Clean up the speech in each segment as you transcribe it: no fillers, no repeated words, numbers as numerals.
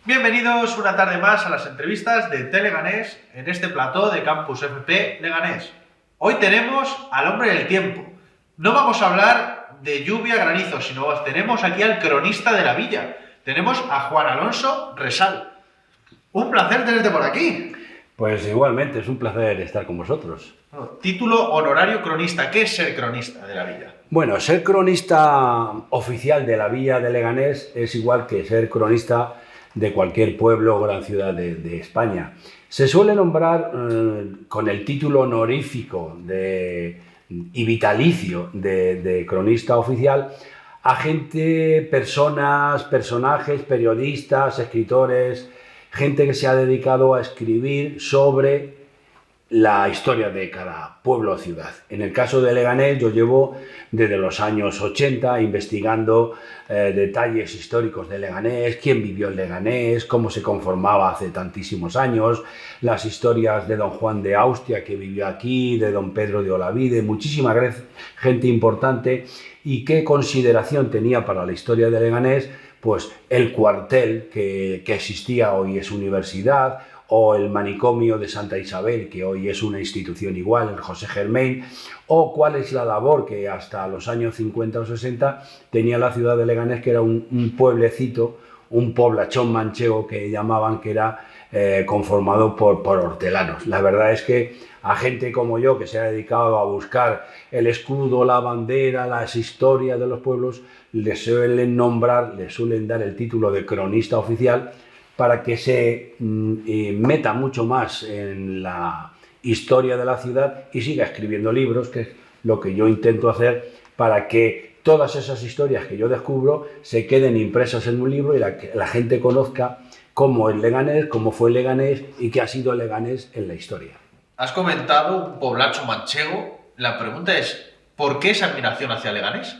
Bienvenidos una tarde más a las entrevistas de Teleganés en este plató de Campus FP Leganés. Hoy tenemos al hombre del tiempo. No vamos a hablar de lluvia, granizo, sino tenemos aquí al cronista de la villa. Tenemos a Juan Alonso Resal. Un placer tenerte por aquí. Pues igualmente, es un placer estar con vosotros. Título honorario cronista. ¿Qué es ser cronista de la villa? Bueno, ser cronista oficial de la villa de Leganés es igual que ser cronista de cualquier pueblo o gran ciudad de España. Se suele nombrar con el título honorífico y vitalicio de cronista oficial a gente, personajes, periodistas, escritores, gente que se ha dedicado a escribir sobre la historia de cada pueblo o ciudad. En el caso de Leganés, yo llevo desde los años 80 investigando detalles históricos de Leganés, quién vivió en Leganés, cómo se conformaba hace tantísimos años, las historias de don Juan de Austria que vivió aquí, de don Pedro de Olavide, muchísima gente importante, y qué consideración tenía para la historia de Leganés pues el cuartel que existía, hoy es universidad, o el manicomio de Santa Isabel, que hoy es una institución igual, el José Germain, o cuál es la labor que hasta los años 50 o 60 tenía la ciudad de Leganés, que era un pueblecito, un poblachón manchego que llamaban, que era conformado por hortelanos. La verdad es que a gente como yo, que se ha dedicado a buscar el escudo, la bandera, las historias de los pueblos, les suelen nombrar, les suelen dar el título de cronista oficial, para que se meta mucho más en la historia de la ciudad y siga escribiendo libros, que es lo que yo intento hacer, para que todas esas historias que yo descubro se queden impresas en un libro y la gente conozca cómo es Leganés, cómo fue Leganés y qué ha sido Leganés en la historia. Has comentado un poblacho manchego. La pregunta es, ¿por qué esa admiración hacia Leganés?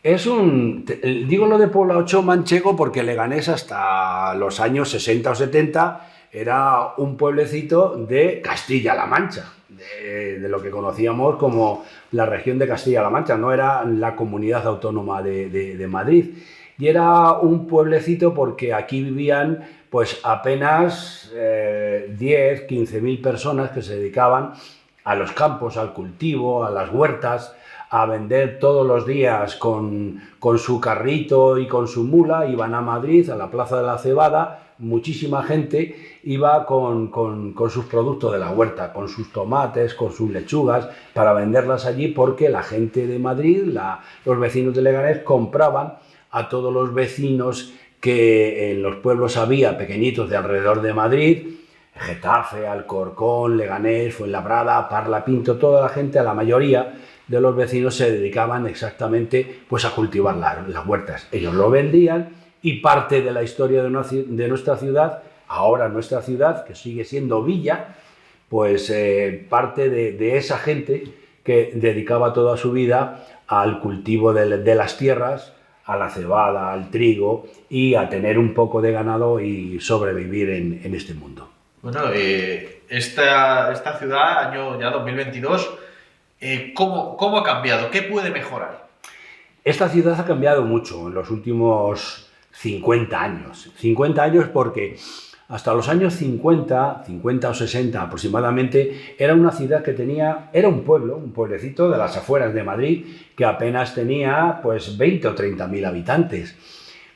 Digo lo de poblacho manchego porque Leganés hasta los años 60 o 70 era un pueblecito de Castilla-La Mancha, de lo que conocíamos como la región de Castilla-La Mancha, no era la comunidad autónoma de Madrid. Y era un pueblecito porque aquí vivían pues apenas 10, 15.000 personas que se dedicaban a los campos, al cultivo, a las huertas, a vender todos los días con su carrito y con su mula. Iban a Madrid, a la Plaza de la Cebada, muchísima gente iba con sus productos de la huerta, con sus tomates, con sus lechugas, para venderlas allí, porque la gente de Madrid, los vecinos de Leganés, compraban a todos los vecinos que en los pueblos había pequeñitos de alrededor de Madrid, Getafe, Alcorcón, Leganés, Fuenlabrada, Parla, Pinto, toda la gente, a la mayoría de los vecinos se dedicaban exactamente pues a cultivar las huertas. Ellos lo vendían y parte de la historia de nuestra ciudad, ahora nuestra ciudad, que sigue siendo villa, pues parte de esa gente que dedicaba toda su vida al cultivo de las tierras, a la cebada, al trigo y a tener un poco de ganado y sobrevivir en este mundo. Bueno, esta ciudad, año ya 2022, ¿cómo ha cambiado? ¿Qué puede mejorar? Esta ciudad ha cambiado mucho en los últimos 50 años. 50 años porque hasta los años 50 o 60 aproximadamente, era una ciudad que era un pueblecito de las afueras de Madrid, que apenas tenía pues 20 o 30.000 habitantes.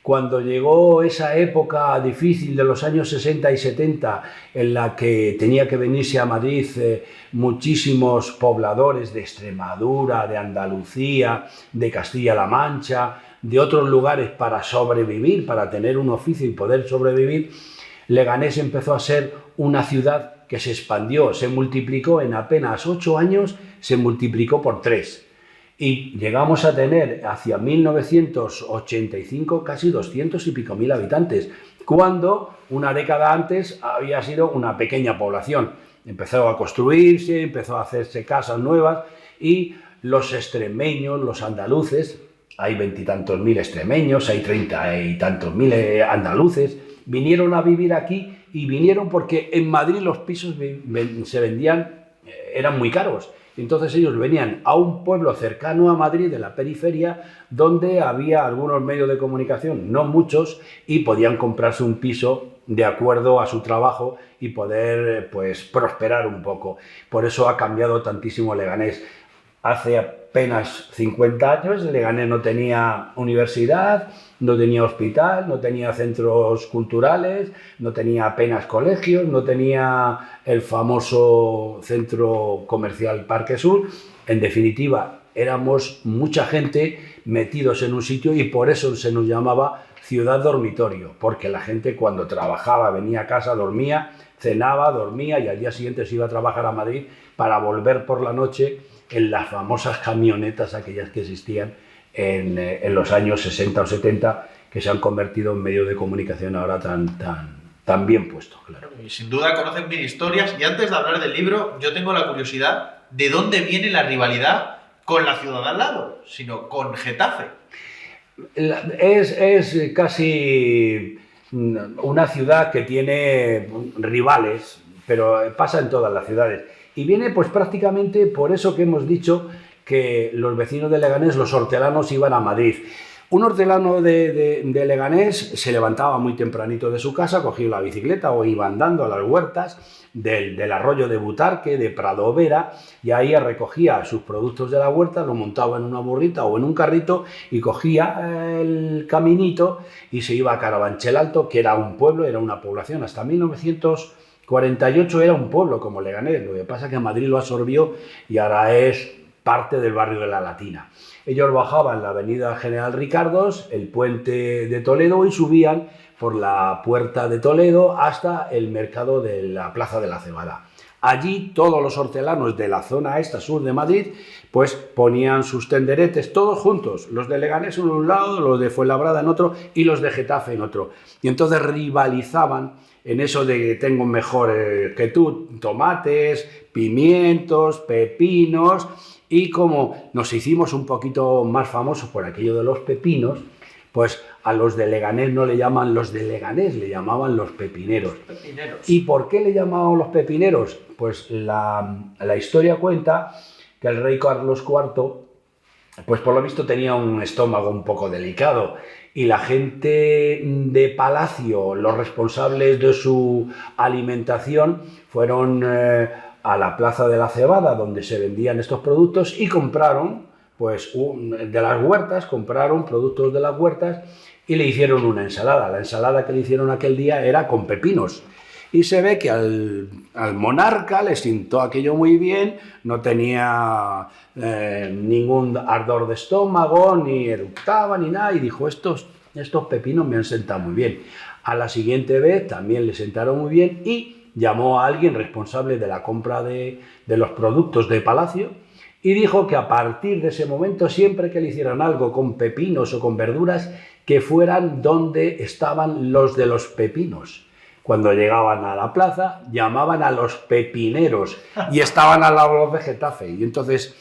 Cuando llegó esa época difícil de los años 60 y 70, en la que tenía que venirse a Madrid muchísimos pobladores de Extremadura, de Andalucía, de Castilla-La Mancha, de otros lugares para sobrevivir, para tener un oficio y poder sobrevivir, Leganés empezó a ser una ciudad que se expandió, se multiplicó en apenas 8 años, se multiplicó por 3. Y llegamos a tener hacia 1985 casi 200 y pico mil habitantes, cuando una década antes había sido una pequeña población. Empezó a construirse, empezó a hacerse casas nuevas y los extremeños, los andaluces, hay 20 y tantos mil extremeños, hay 30 y tantos mil andaluces, vinieron a vivir aquí y vinieron porque en Madrid los pisos se vendían, eran muy caros. Entonces ellos venían a un pueblo cercano a Madrid, de la periferia, donde había algunos medios de comunicación, no muchos, y podían comprarse un piso de acuerdo a su trabajo y poder pues prosperar un poco. Por eso ha cambiado tantísimo Leganés. Hace apenas 50 años Leganés no tenía universidad, no tenía hospital, no tenía centros culturales, no tenía apenas colegios, no tenía el famoso centro comercial Parque Sur. En definitiva, éramos mucha gente metidos en un sitio y por eso se nos llamaba ciudad dormitorio, porque la gente cuando trabajaba venía a casa, dormía, cenaba, dormía y al día siguiente se iba a trabajar a Madrid para volver por la noche en las famosas camionetas aquellas que existían en los años 60 o 70, que se han convertido en medio de comunicación ahora tan bien puestos. Claro. Y sin duda conocen mil historias. Y antes de hablar del libro, yo tengo la curiosidad de dónde viene la rivalidad con la ciudad al lado, sino con Getafe. Es casi una ciudad que tiene rivales, pero pasa en todas las ciudades. Y viene pues prácticamente por eso que hemos dicho que los vecinos de Leganés, los hortelanos, iban a Madrid. Un hortelano de Leganés se levantaba muy tempranito de su casa, cogía la bicicleta o iba andando a las huertas del arroyo de Butarque, de Pradovera, y ahí recogía sus productos de la huerta, lo montaba en una burrita o en un carrito y cogía el caminito y se iba a Carabanchel Alto, que era un pueblo, era una población. Hasta 1948 era un pueblo como Leganés, lo que pasa es que Madrid lo absorbió y ahora es parte del barrio de la Latina. Ellos bajaban la avenida General Ricardos, el puente de Toledo y subían por la Puerta de Toledo hasta el mercado de la Plaza de la Cebada. Allí todos los hortelanos de la zona esta sur de Madrid pues ponían sus tenderetes todos juntos, los de Leganés en un lado, los de Fuenlabrada en otro y los de Getafe en otro. Y entonces rivalizaban en eso de que tengo mejor que tú tomates, pimientos, pepinos. Y como nos hicimos un poquito más famosos por aquello de los pepinos, pues a los de Leganés no le llaman los de Leganés, le llamaban los pepineros. ¿Y por qué le llamaban los pepineros? Pues la historia cuenta que el rey Carlos IV, pues por lo visto tenía un estómago un poco delicado y la gente de palacio, los responsables de su alimentación, fueron a la Plaza de la Cebada, donde se vendían estos productos, y compraron, pues, de las huertas, compraron productos de las huertas y le hicieron una ensalada. La ensalada que le hicieron aquel día era con pepinos. Y se ve que al monarca le sentó aquello muy bien, no tenía ningún ardor de estómago, ni eructaba, ni nada, y dijo, estos pepinos me han sentado muy bien. A la siguiente vez también le sentaron muy bien y llamó a alguien responsable de la compra de los productos de palacio y dijo que a partir de ese momento, siempre que le hicieran algo con pepinos o con verduras, que fueran donde estaban los de los pepinos. Cuando llegaban a la plaza, llamaban a los pepineros y estaban al lado los de Getafe. Y entonces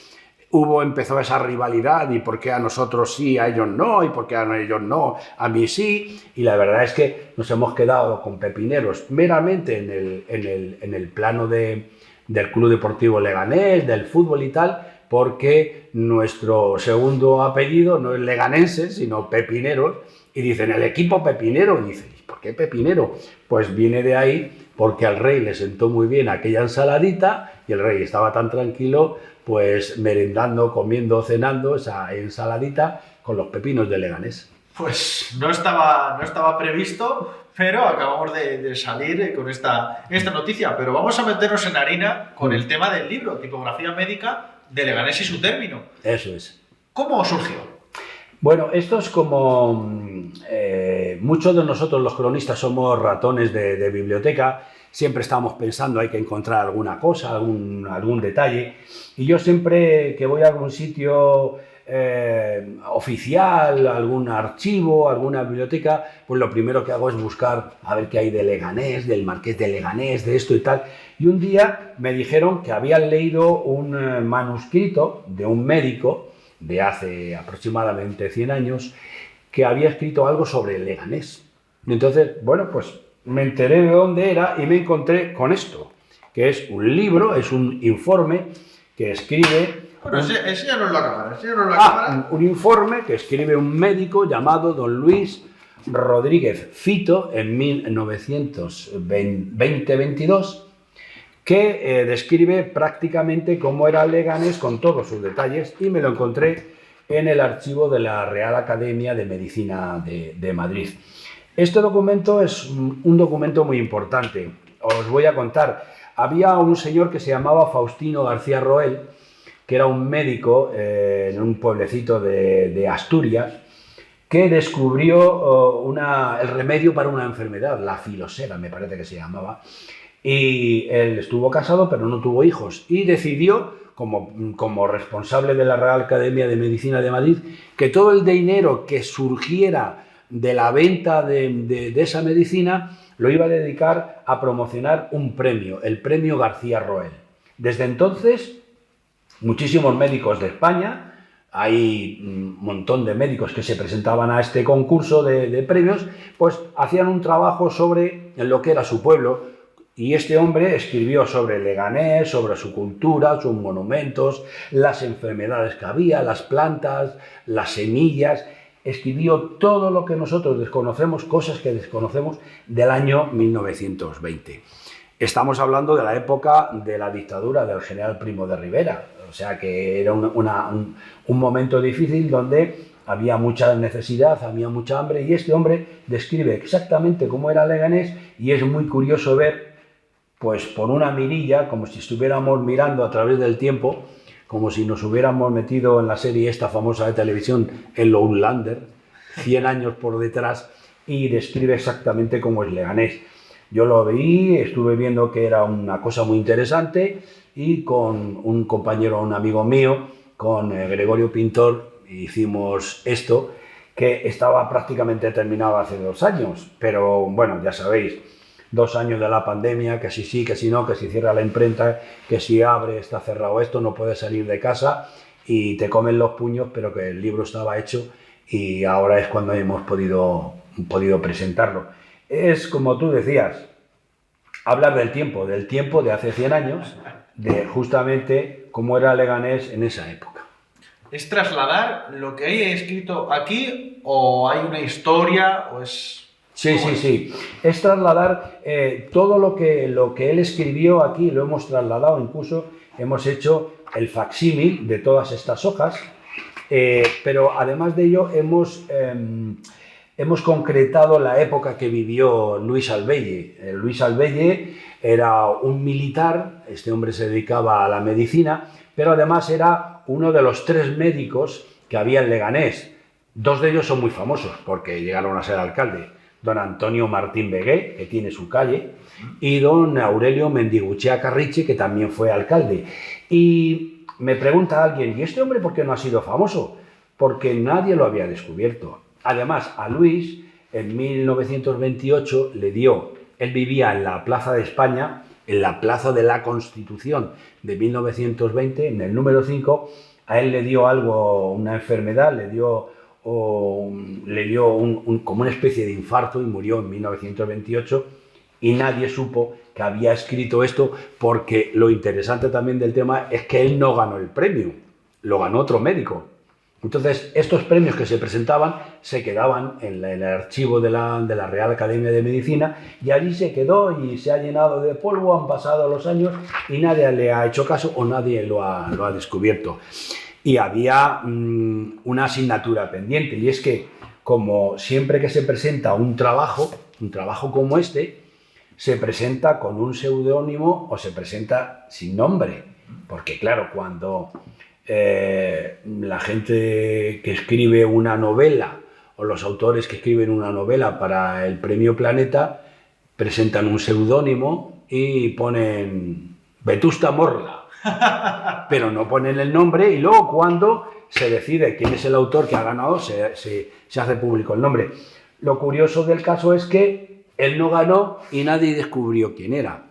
empezó esa rivalidad, y por qué a nosotros sí, a ellos no, y por qué a ellos no, a mí sí. Y la verdad es que nos hemos quedado con pepineros meramente en el plano del Club Deportivo Leganés, del fútbol y tal, porque nuestro segundo apellido no es leganense, sino pepineros, y dicen el equipo pepinero, y dicen, ¿por qué pepinero? Pues viene de ahí porque al rey le sentó muy bien aquella ensaladita y el rey estaba tan tranquilo, pues merendando, comiendo, cenando esa ensaladita con los pepinos de Leganés. Pues no estaba previsto, pero acabamos de salir con esta noticia. Pero vamos a meternos en harina con el tema del libro, Tipografía Médica de Leganés y su término. Eso es. ¿Cómo surgió? Bueno, esto es como muchos de nosotros los cronistas somos ratones de biblioteca, siempre estamos pensando hay que encontrar alguna cosa, algún detalle, y yo siempre que voy a algún sitio oficial, algún archivo, alguna biblioteca, pues lo primero que hago es buscar a ver qué hay de Leganés, del Marqués de Leganés, de esto y tal. Y un día me dijeron que habían leído un manuscrito de un médico de hace aproximadamente 100 años que había escrito algo sobre Leganés. Y entonces, bueno, pues me enteré de dónde era y me encontré con esto, que es un libro, es un informe que escribe... Bueno, enséñanos la cámara, enséñanos la cámara. Un informe que escribe un médico llamado don Luis Rodríguez Fito en 1922, que describe prácticamente cómo era Leganés con todos sus detalles, y me lo encontré en el archivo de la Real Academia de Medicina de Madrid. Este documento es un documento muy importante. Os voy a contar. Había un señor que se llamaba Faustino García Roel, que era un médico en un pueblecito de Asturias, que descubrió el remedio para una enfermedad, la filosera, me parece que se llamaba, y él estuvo casado pero no tuvo hijos, y decidió, como responsable de la Real Academia de Medicina de Madrid, que todo el dinero que surgiera de la venta de esa medicina lo iba a dedicar a promocionar un premio, el Premio García Roel. Desde entonces, muchísimos médicos de España, hay un montón de médicos que se presentaban a este concurso de premios, pues hacían un trabajo sobre lo que era su pueblo, y este hombre escribió sobre Leganés, sobre su cultura, sus monumentos, las enfermedades que había, las plantas, las semillas. Escribió todo lo que nosotros desconocemos, cosas que desconocemos del año 1920. Estamos hablando de la época de la dictadura del general Primo de Rivera, o sea que era un momento difícil donde había mucha necesidad, había mucha hambre, y este hombre describe exactamente cómo era Leganés, y es muy curioso ver, pues por una mirilla, como si estuviéramos mirando a través del tiempo, como si nos hubiéramos metido en la serie esta famosa de televisión, el Outlander, 100 años por detrás, y describe exactamente cómo es Leganés. Yo lo vi, estuve viendo que era una cosa muy interesante, y con un compañero, un amigo mío, con Gregorio Pintor, hicimos esto, que estaba prácticamente terminado hace 2 años, pero bueno, ya sabéis, 2 años de la pandemia, que si sí, que si no, que si cierra la imprenta, que si abre, está cerrado esto, no puedes salir de casa y te comen los puños, pero que el libro estaba hecho y ahora es cuando hemos podido presentarlo. Es como tú decías, hablar del tiempo de hace 100 años, de justamente cómo era Leganés en esa época. ¿Es trasladar lo que hay escrito aquí o hay una historia o es...? Sí. Es trasladar todo lo que él escribió aquí, lo hemos trasladado, incluso hemos hecho el facsímil de todas estas hojas, pero además de ello hemos concretado la época que vivió Luis Albelle. Luis Albelle era un militar, este hombre se dedicaba a la medicina, pero además era uno de los 3 médicos que había en Leganés. 2 de ellos son muy famosos porque llegaron a ser alcalde. Don Antonio Martín Begué, que tiene su calle, y don Aurelio Mendiguchea Carriche, que también fue alcalde. Y me pregunta alguien, ¿y este hombre por qué no ha sido famoso? Porque nadie lo había descubierto. Además, a Luis, en 1928, él vivía en la Plaza de España, en la Plaza de la Constitución de 1920, en el número 5, a él le dio algo, una enfermedad, le dio como una especie de infarto y murió en 1928, y nadie supo que había escrito esto, porque lo interesante también del tema es que él no ganó el premio, lo ganó otro médico. Entonces, estos premios que se presentaban se quedaban en el archivo de la Real Academia de Medicina, y allí se quedó y se ha llenado de polvo, han pasado los años y nadie le ha hecho caso o nadie lo ha descubierto. Y había una asignatura pendiente, y es que, como siempre que se presenta un trabajo como este, se presenta con un seudónimo o se presenta sin nombre. Porque claro, cuando la gente que escribe una novela o los autores que escriben una novela para el Premio Planeta presentan un seudónimo y ponen Vetusta Morla. Pero no ponen el nombre, y luego cuando se decide quién es el autor que ha ganado se hace público el nombre. Lo curioso del caso es que él no ganó y nadie descubrió quién era.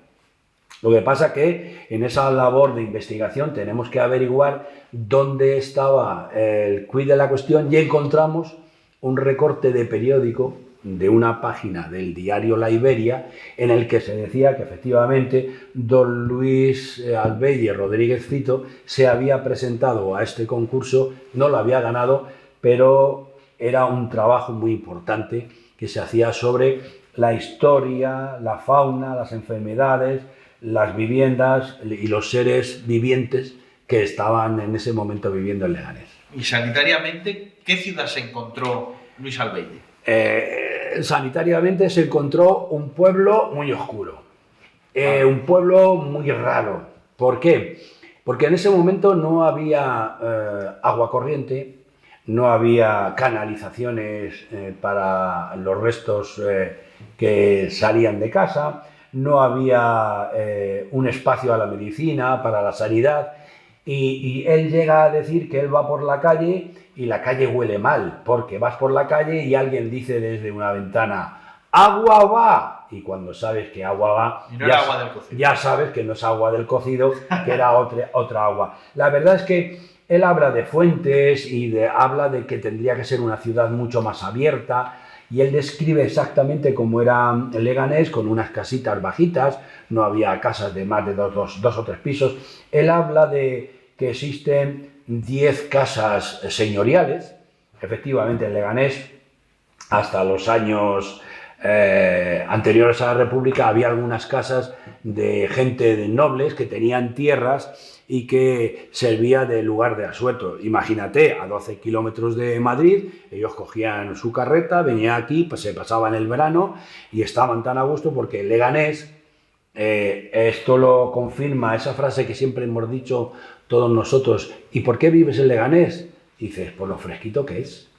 Lo que pasa que en esa labor de investigación tenemos que averiguar dónde estaba el quid de la cuestión, y encontramos un recorte de periódico de una página del diario La Iberia, en el que se decía que efectivamente don Luis Albelle Rodríguez Fito se había presentado a este concurso, no lo había ganado, pero era un trabajo muy importante que se hacía sobre la historia, la fauna, las enfermedades, las viviendas y los seres vivientes que estaban en ese momento viviendo en Leganés. Y sanitariamente, ¿qué ciudad se encontró Luis Albéider? Sanitariamente se encontró un pueblo muy oscuro, un pueblo muy raro. ¿Por qué? Porque en ese momento no había agua corriente, no había canalizaciones para los restos que salían de casa, no había un espacio a la medicina, para la sanidad, y él llega a decir que él va por la calle y la calle huele mal, porque vas por la calle y alguien dice desde una ventana, ¡agua va! Y cuando sabes que agua va, y no era agua del cocido. Ya sabes que no es agua del cocido, que era otra agua. La verdad es que él habla de fuentes y habla de que tendría que ser una ciudad mucho más abierta, y él describe exactamente cómo era Leganés, con unas casitas bajitas, no había casas de más de dos o tres pisos. Él habla de que existen 10 casas señoriales. Efectivamente, en Leganés, hasta los años anteriores a la República, había algunas casas de gente de nobles que tenían tierras y que servía de lugar de asueto. Imagínate, a 12 kilómetros de Madrid, ellos cogían su carreta, venían aquí, pues se pasaban el verano y estaban tan a gusto porque Leganés, esto lo confirma esa frase que siempre hemos dicho todos nosotros, ¿y por qué vives en Leganés? Y dices, por lo fresquito que es.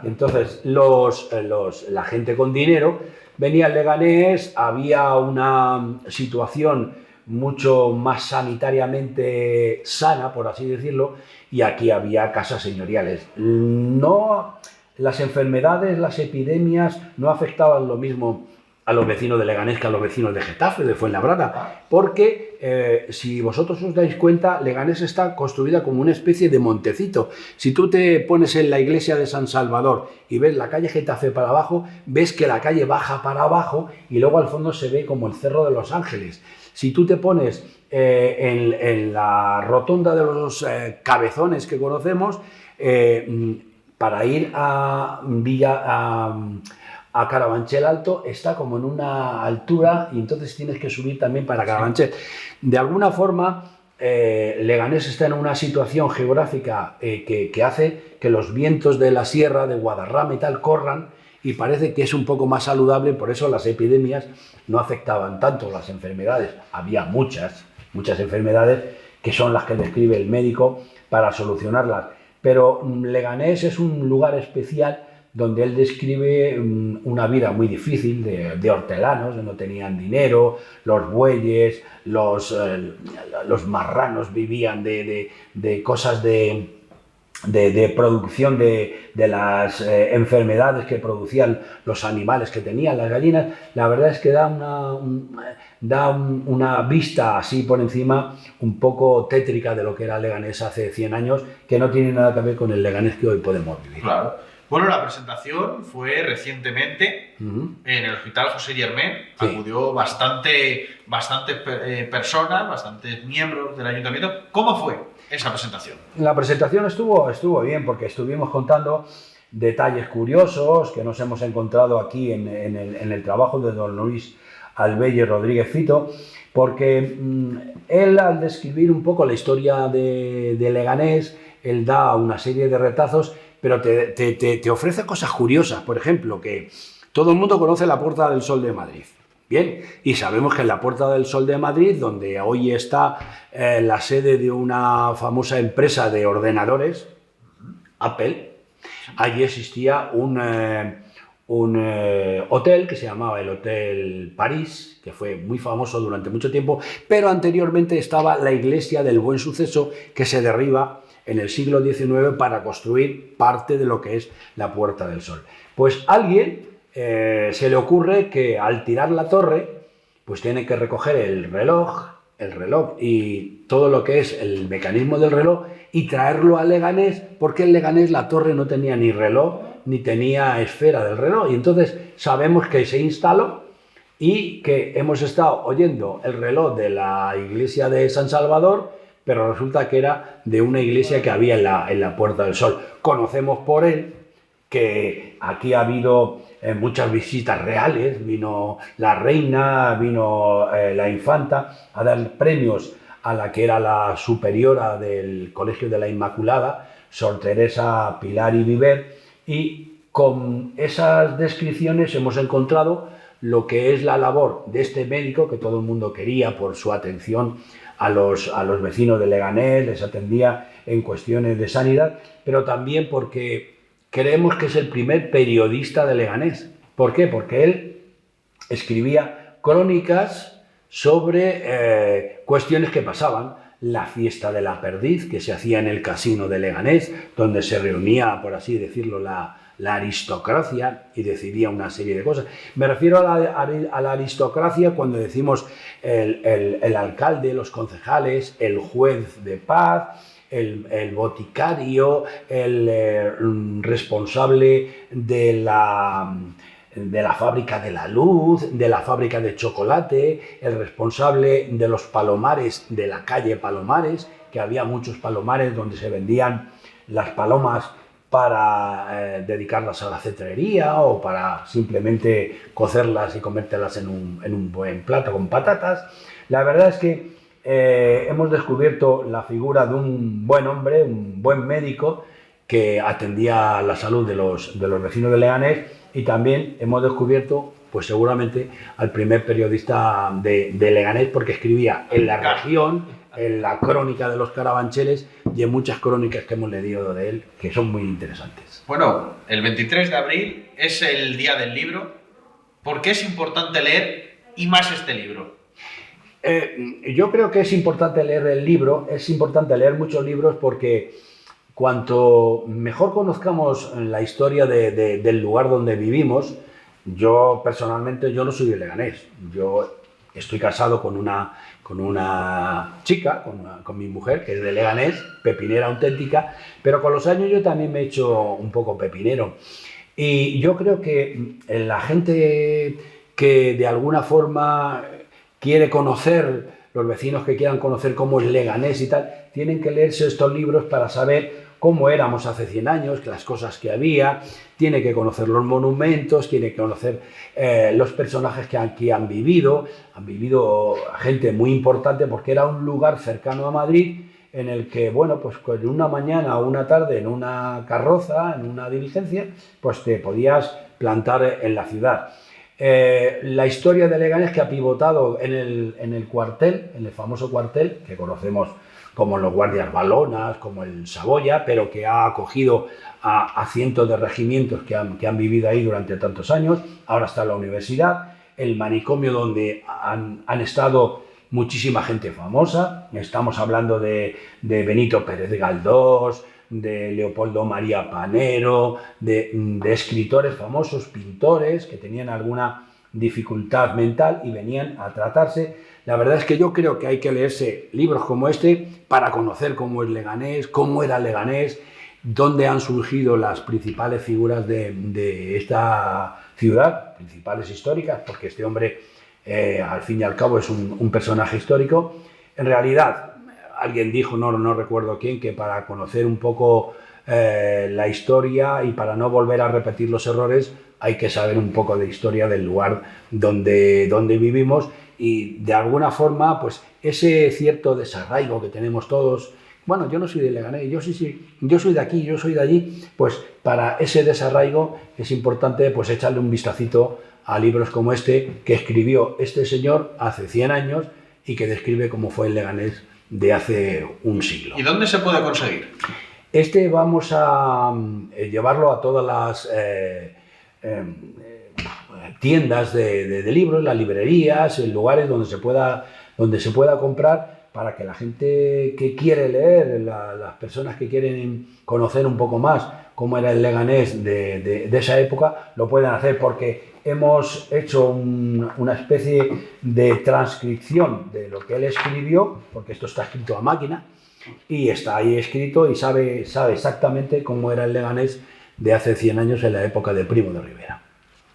Entonces, la gente con dinero venía al Leganés, había una situación mucho más sanitariamente sana, por así decirlo, y aquí había casas señoriales. No, las enfermedades, las epidemias no afectaban lo mismo a los vecinos de Leganés que a los vecinos de Getafe, de Fuenlabrada, porque si vosotros os dais cuenta, Leganés está construida como una especie de montecito. Si tú te pones en la iglesia de San Salvador y ves la calle Getafe para abajo, ves que la calle baja para abajo y luego al fondo se ve como el Cerro de los Ángeles. Si tú te pones en la rotonda de los cabezones que conocemos, para ir a Carabanchel Alto, está como en una altura y entonces tienes que subir también para Carabanchel. De alguna forma, Leganés está en una situación geográfica que hace que los vientos de la sierra, de Guadarrama y tal, corran, y parece que es un poco más saludable, por eso las epidemias no afectaban tanto, las enfermedades. Había muchas enfermedades que son las que describe el médico para solucionarlas. Pero Leganés es un lugar especial donde él describe una vida muy difícil de hortelanos, que no tenían dinero, los bueyes, los marranos vivían de cosas de producción de las enfermedades que producían los animales que tenían, las gallinas. La verdad es que da una vista así por encima un poco tétrica de lo que era Leganés hace 100 años, que no tiene nada que ver con el Leganés que hoy podemos vivir. Claro. Bueno, la presentación fue recientemente en el Hospital José Germain. Sí. Acudió bastantes personas, bastantes miembros del ayuntamiento. ¿Cómo fue esa presentación? La presentación estuvo bien, porque estuvimos contando detalles curiosos que nos hemos encontrado aquí en el trabajo de don Luis Albéider Rodríguez Fito, porque él, al describir un poco la historia de Leganés, él da una serie de retazos, pero te ofrece cosas curiosas. Por ejemplo, que todo el mundo conoce la Puerta del Sol de Madrid. Bien, y sabemos que en la Puerta del Sol de Madrid, donde hoy está la sede de una famosa empresa de ordenadores, Apple, allí existía un hotel que se llamaba el Hotel París, que fue muy famoso durante mucho tiempo, pero anteriormente estaba la Iglesia del Buen Suceso, que se derriba en el siglo XIX para construir parte de lo que es la Puerta del Sol. Pues alguien se le ocurre que al tirar la torre, pues tiene que recoger el reloj y todo lo que es el mecanismo del reloj y traerlo a Leganés, porque en Leganés la torre no tenía ni reloj ni tenía esfera del reloj, y entonces sabemos que se instaló y que hemos estado oyendo el reloj de la iglesia de San Salvador, pero resulta que era de una iglesia que había en la Puerta del Sol. Conocemos por él que aquí ha habido muchas visitas reales, vino la reina, vino la infanta a dar premios a la que era la superiora del Colegio de la Inmaculada, Sor Teresa Pilar y Viver, y con esas descripciones hemos encontrado lo que es la labor de este médico que todo el mundo quería por su atención a los vecinos de Leganés, les atendía en cuestiones de sanidad, pero también porque creemos que es el primer periodista de Leganés. ¿Por qué? Porque él escribía crónicas sobre cuestiones que pasaban. La fiesta de la perdiz, que se hacía en el casino de Leganés, donde se reunía, por así decirlo, la aristocracia y decidía una serie de cosas. Me refiero a la aristocracia cuando decimos el alcalde, los concejales, el juez de paz, el boticario, el responsable de la fábrica de la luz, de la fábrica de chocolate, el responsable de los palomares de la calle Palomares, que había muchos palomares donde se vendían las palomas para dedicarlas a la cetrería o para simplemente cocerlas y comértelas en un buen plato con patatas. La verdad es que hemos descubierto la figura de un buen hombre, un buen médico que atendía la salud de los vecinos de Leganés, y también hemos descubierto, pues seguramente, al primer periodista de Leganés, porque escribía en La Región, en la crónica de los Carabancheles y en muchas crónicas que hemos leído de él, que son muy interesantes. Bueno, el 23 de abril es el día del libro. ¿Por qué es importante leer y más este libro? Yo creo que es importante leer el libro, es importante leer muchos libros porque cuanto mejor conozcamos la historia del lugar donde vivimos, yo personalmente yo no soy de Leganés, yo estoy casado con una chica, con mi mujer, que es de Leganés, pepinera auténtica, pero con los años yo también me he hecho un poco pepinero. Y yo creo que la gente que de alguna forma quiere conocer, los vecinos que quieran conocer cómo es Leganés y tal, tienen que leerse estos libros para saber cómo éramos hace 100 años, las cosas que había, tiene que conocer los monumentos, tiene que conocer los personajes que aquí han vivido gente muy importante porque era un lugar cercano a Madrid en el que, bueno, pues en una mañana o una tarde en una carroza, en una diligencia, pues te podías plantar en la ciudad. La historia de Leganés que ha pivotado en el cuartel, en el famoso cuartel, que conocemos como los Guardias Balonas, como el Saboya, pero que ha acogido a cientos de regimientos que han vivido ahí durante tantos años. Ahora está la universidad, el manicomio donde han estado muchísima gente famosa. Estamos hablando de Benito Pérez Galdós, de Leopoldo María Panero, de escritores famosos, pintores que tenían alguna dificultad mental y venían a tratarse. La verdad es que yo creo que hay que leerse libros como este para conocer cómo es Leganés, cómo era Leganés, dónde han surgido las principales figuras de esta ciudad, principales históricas, porque este hombre, al fin y al cabo, es un personaje histórico. En realidad, alguien dijo, no recuerdo quién, que para conocer un poco la historia y para no volver a repetir los errores, hay que saber un poco de historia del lugar donde vivimos y de alguna forma, pues ese cierto desarraigo que tenemos todos. Bueno, yo no soy de Leganés, yo soy de aquí, yo soy de allí, pues para ese desarraigo es importante pues echarle un vistacito a libros como este que escribió este señor hace 100 años y que describe cómo fue el Leganés de hace un siglo. ¿Y dónde se puede conseguir? Este vamos a llevarlo a todas las tiendas de libros, las librerías, lugares donde se pueda comprar para que la gente que quiere leer, las personas que quieren conocer un poco más cómo era el Leganés de esa época, lo puedan hacer porque hemos hecho una especie de transcripción de lo que él escribió, porque esto está escrito a máquina, y está ahí escrito y sabe exactamente cómo era el Leganés de hace 100 años en la época de Primo de Rivera.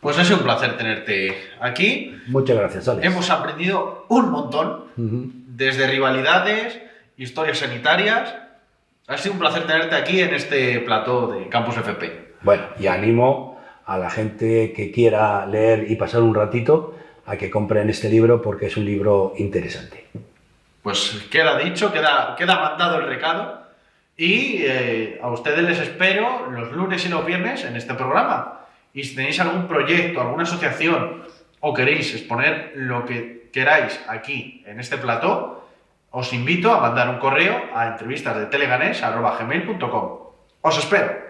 Pues ha sido un placer tenerte aquí. Muchas gracias, Alex. Hemos aprendido un montón, desde rivalidades, historias sanitarias. Ha sido un placer tenerte aquí en este plató de Campus FP. Bueno, y animo a la gente que quiera leer y pasar un ratito a que compren este libro porque es un libro interesante. Pues queda dicho, queda mandado el recado y a ustedes les espero los lunes y los viernes en este programa. Y si tenéis algún proyecto, alguna asociación o queréis exponer lo que queráis aquí en este plató, os invito a mandar un correo a entrevistasdeteleganés@gmail.com. ¡Os espero!